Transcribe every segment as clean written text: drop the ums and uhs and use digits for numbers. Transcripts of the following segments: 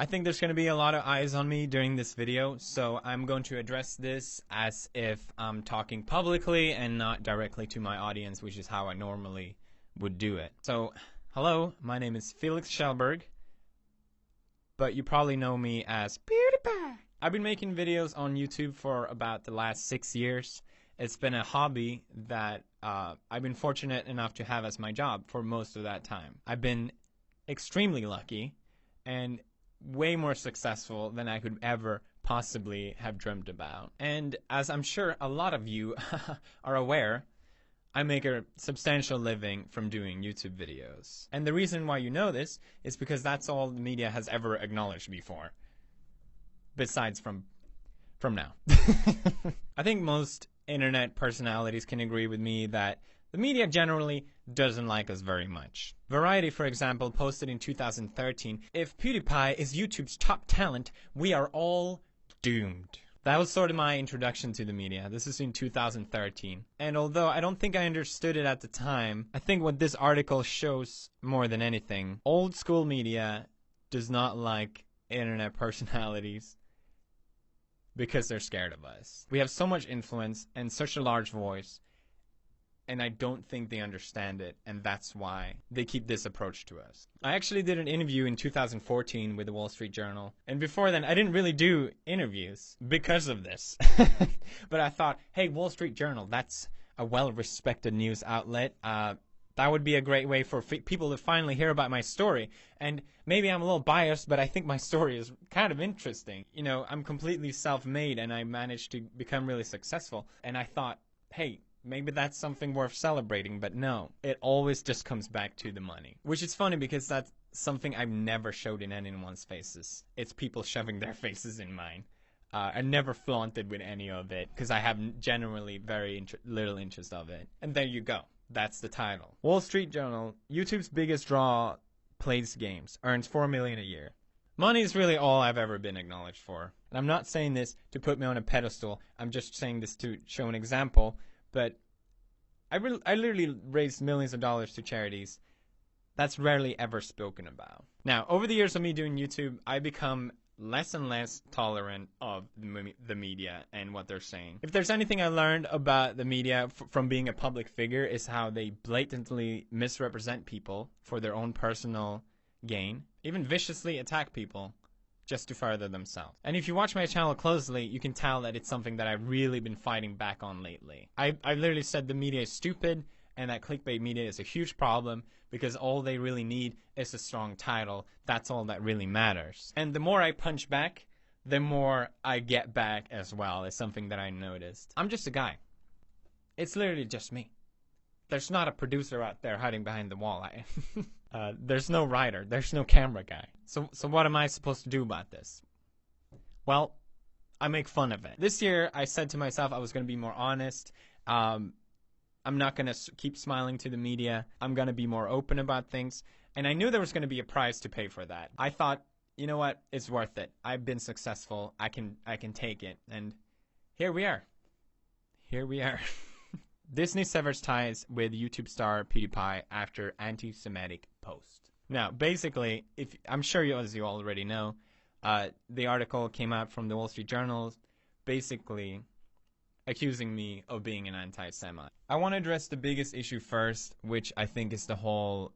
I think there's going to be a lot of eyes on me during this video, so I'm going to address this as if I'm talking publicly and not directly to my audience, which is how I normally would do it. So, hello, my name is Felix Schellberg, but you probably know me as PewDiePie. I've been making videos on YouTube for about the last 6 years. It's been a hobby that I've been fortunate enough to have as my job for most of that time. I've been extremely lucky and way more successful than I could ever possibly have dreamed about. And as I'm sure a lot of you are aware, I make a substantial living from doing YouTube videos. And the reason why you know this is because that's all the media has ever acknowledged me for. Besides from now. I think most internet personalities can agree with me that the media generally doesn't like us very much. Variety, for example, posted in 2013, "If PewDiePie is YouTube's top talent, we are all doomed." That was sort of my introduction to the media. This is in 2013. And although I don't think I understood it at the time, I think what this article shows more than anything, old school media does not like internet personalities because they're scared of us. We have so much influence and such a large voice, and I don't think they understand it, and that's why they keep this approach to us. I actually did an interview in 2014 with the Wall Street Journal, and before then I didn't really do interviews because of this. But I thought, hey, Wall Street Journal, that's a well-respected news outlet. That would be a great way for people to finally hear about my story. And maybe I'm a little biased, but I think my story is kind of interesting. You know, I'm completely self-made, and I managed to become really successful. And I thought, hey, maybe that's something worth celebrating, but no. It always just comes back to the money. Which is funny because that's something I've never showed in anyone's faces. It's people shoving their faces in mine. I never flaunted with any of it because I have generally very little interest of it. And there you go. That's the title. Wall Street Journal, YouTube's biggest draw, plays games, earns $4 million a year. Money is really all I've ever been acknowledged for. And I'm not saying this to put me on a pedestal. I'm just saying this to show an example. But I literally raised millions of dollars to charities. That's rarely ever spoken about. Now, over the years of me doing YouTube, I become less and less tolerant of the media and what they're saying. If there's anything I learned about the media from being a public figure, is how they blatantly misrepresent people for their own personal gain, even viciously attack people just to further themselves. And if you watch my channel closely, you can tell that it's something that I've really been fighting back on lately. I literally said the media is stupid and that clickbait media is a huge problem because all they really need is a strong title. That's all that really matters. And the more I punch back, the more I get back as well. It's something that I noticed. I'm just a guy. It's literally just me. There's not a producer out there hiding behind the wall. There's no writer. There's no camera guy. So what am I supposed to do about this? Well, I make fun of it. This year, I said to myself I was going to be more honest. I'm not going to keep smiling to the media. I'm going to be more open about things. And I knew there was going to be a price to pay for that. I thought, you know what? It's worth it. I've been successful. I can take it. And here we are. Here we are. Disney severs ties with YouTube star PewDiePie after anti-Semitic post. Now, basically, I'm sure as you already know, the article came out from the Wall Street Journal, basically accusing me of being an anti-Semite. I want to address the biggest issue first, which I think is the whole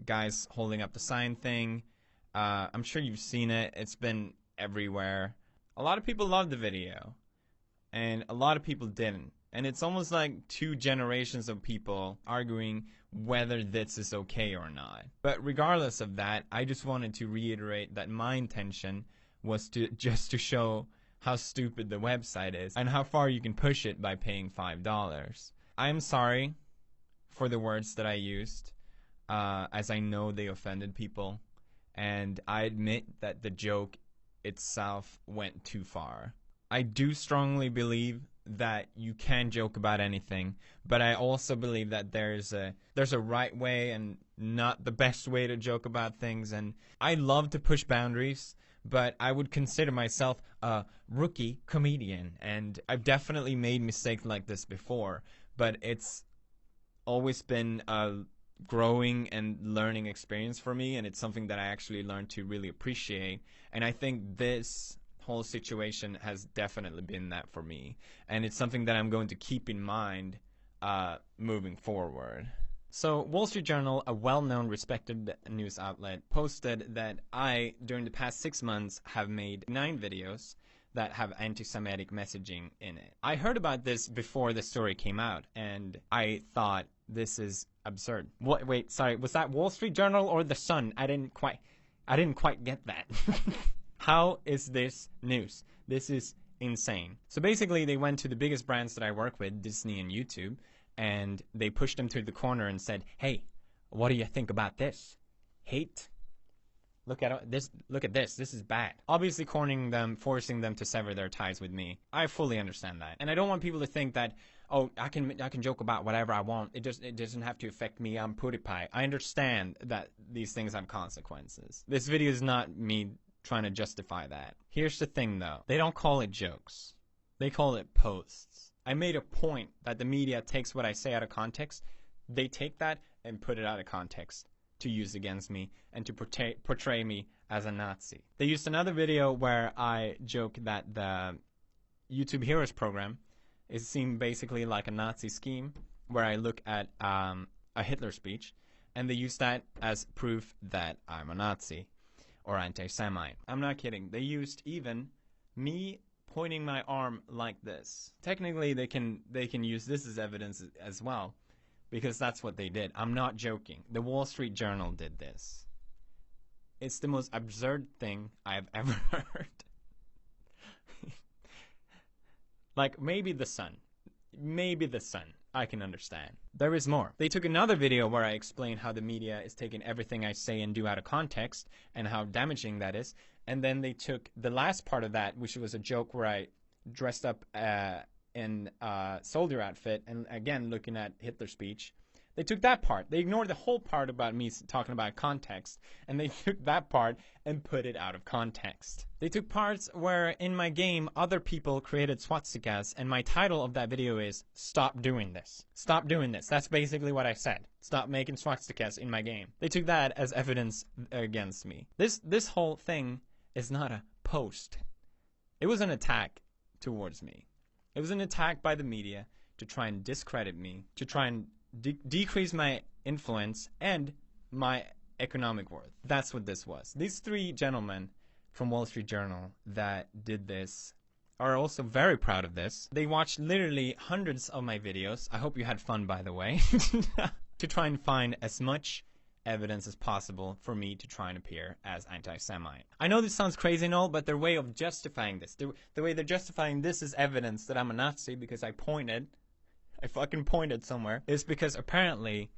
guys holding up the sign thing. I'm sure you've seen it. It's been everywhere. A lot of people loved the video, and a lot of people didn't. And it's almost like 2 generations of people arguing whether this is okay or not. But regardless of that, I just wanted to reiterate that my intention was just to show how stupid the website is and how far you can push it by paying $5. I'm sorry for the words that I used, as I know they offended people, and I admit that the joke itself went too far. I do strongly believe that you can joke about anything, but I also believe that there's a right way and not the best way to joke about things, and I love to push boundaries, but I would consider myself a rookie comedian, and I've definitely made mistakes like this before, but it's always been a growing and learning experience for me, and it's something that I actually learned to really appreciate. And I think this whole situation has definitely been that for me, and it's something that I'm going to keep in mind moving forward. So Wall Street Journal, a well-known, respected news outlet, posted that I, during the past 6 months, have made 9 videos that have anti-Semitic messaging in it. I heard about this before the story came out, and I thought, this is absurd. What? Wait, sorry, was that Wall Street Journal or The Sun? I didn't quite get that. How is this news? This is insane. So basically, they went to the biggest brands that I work with, Disney and YouTube, and they pushed them to the corner and said, hey, what do you think about this? Hate? Look at this. This is bad. Obviously cornering them, forcing them to sever their ties with me. I fully understand that. And I don't want people to think that, oh, I can joke about whatever I want. It doesn't have to affect me. I'm pewdiepie. I understand that these things have consequences. This video is not me trying to justify that. Here's the thing though. They don't call it jokes. They call it posts. I made a point that the media takes what I say out of context. They take that and put it out of context to use against me and to portray me as a Nazi. They used another video where I joke that the YouTube Heroes program is seen basically like a Nazi scheme, where I look at a Hitler speech, and they use that as proof that I'm a Nazi or anti-Semite. I'm not kidding. They used even me pointing my arm like this. Technically, they can use this as evidence as well, because that's what they did. I'm not joking. The Wall Street Journal did this. It's the most absurd thing I've ever heard. Like, maybe The Sun. Maybe The Sun. I can understand. There is more. They took another video where I explain how the media is taking everything I say and do out of context and how damaging that is. And then they took the last part of that, which was a joke where I dressed up in a soldier outfit and again looking at Hitler's speech. They took that part. They ignored the whole part about me talking about context, and they took that part and put it out of context. They took parts where in my game other people created swastikas, and my title of that video is "Stop Doing This." Stop doing this. That's basically what I said. Stop making swastikas in my game. They took that as evidence against me. This whole thing is not a post. It was an attack towards me. It was an attack by the media to try and discredit me, to try and decrease my influence and my economic worth. That's what this was. These 3 gentlemen from Wall Street Journal that did this are also very proud of this. They watched literally hundreds of my videos. I hope you had fun, by the way, to try and find as much evidence as possible for me to try and appear as anti-Semite. I know this sounds crazy and all, but their way of justifying this, the way they're justifying this as evidence that I'm a Nazi because I fucking pointed somewhere, is because apparently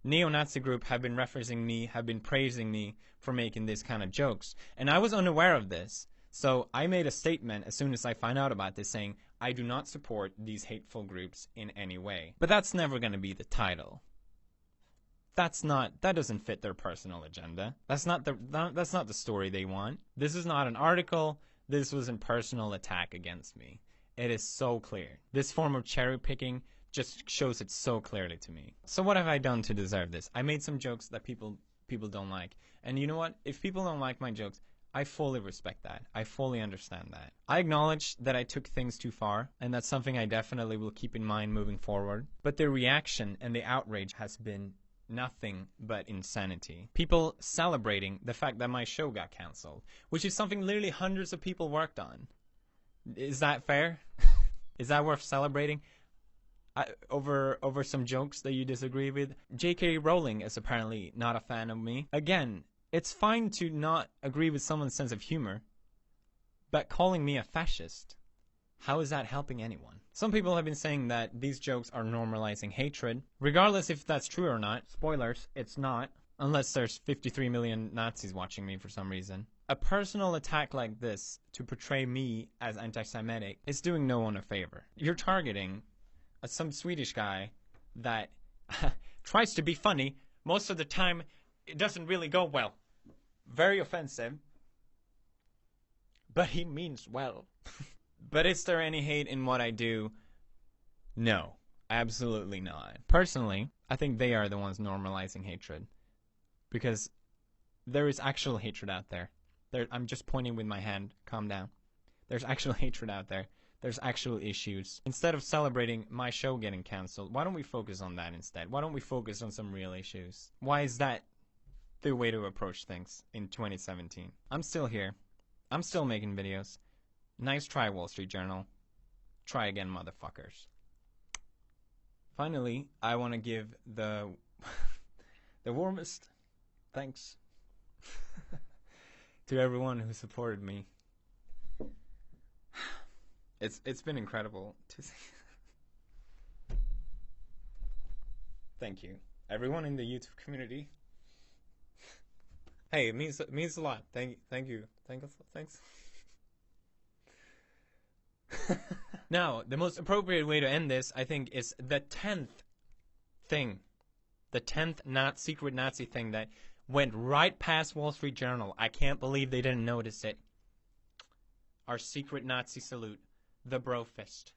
neo-Nazi group have been referencing me, have been praising me for making these kind of jokes. And I was unaware of this. So I made a statement as soon as I found out about this saying, I do not support these hateful groups in any way. But that's never going to be the title. That doesn't fit their personal agenda. That's not the story they want. This is not an article. This was a personal attack against me. It is so clear. This form of cherry picking just shows it so clearly to me. So what have I done to deserve this? I made some jokes that people don't like. And you know what? If people don't like my jokes, I fully respect that. I fully understand that. I acknowledge that I took things too far, and that's something I definitely will keep in mind moving forward. But the reaction and the outrage has been nothing but insanity. People celebrating the fact that my show got cancelled, which is something literally hundreds of people worked on. Is that fair? Is that worth celebrating? Over some jokes that you disagree with? J.K. Rowling is apparently not a fan of me. Again, it's fine to not agree with someone's sense of humor, but calling me a fascist, how is that helping anyone? Some people have been saying that these jokes are normalizing hatred. Regardless if that's true or not, spoilers, it's not, unless there's 53 million Nazis watching me for some reason. A personal attack like this to portray me as anti-Semitic is doing no one a favor. You're targeting some Swedish guy that tries to be funny. Most of the time, it doesn't really go well. Very offensive. But he means well. But is there any hate in what I do? No. Absolutely not. Personally, I think they are the ones normalizing hatred. Because there is actual hatred out there. I'm just pointing with my hand. Calm down. There's actual hatred out there. There's actual issues. Instead of celebrating my show getting canceled, why don't we focus on that instead? Why don't we focus on some real issues? Why is that the way to approach things in 2017? I'm still here. I'm still making videos. Nice try, Wall Street Journal. Try again, motherfuckers. Finally, I want to give the the warmest thanks to everyone who supported me. It's been incredible to see. Thank you, everyone in the YouTube community. Hey, it means a lot. Thank you. Thanks. Now, the most appropriate way to end this, I think, is the 10th thing. The 10th secret Nazi thing that went right past Wall Street Journal. I can't believe they didn't notice it. Our secret Nazi salute. The bro fist.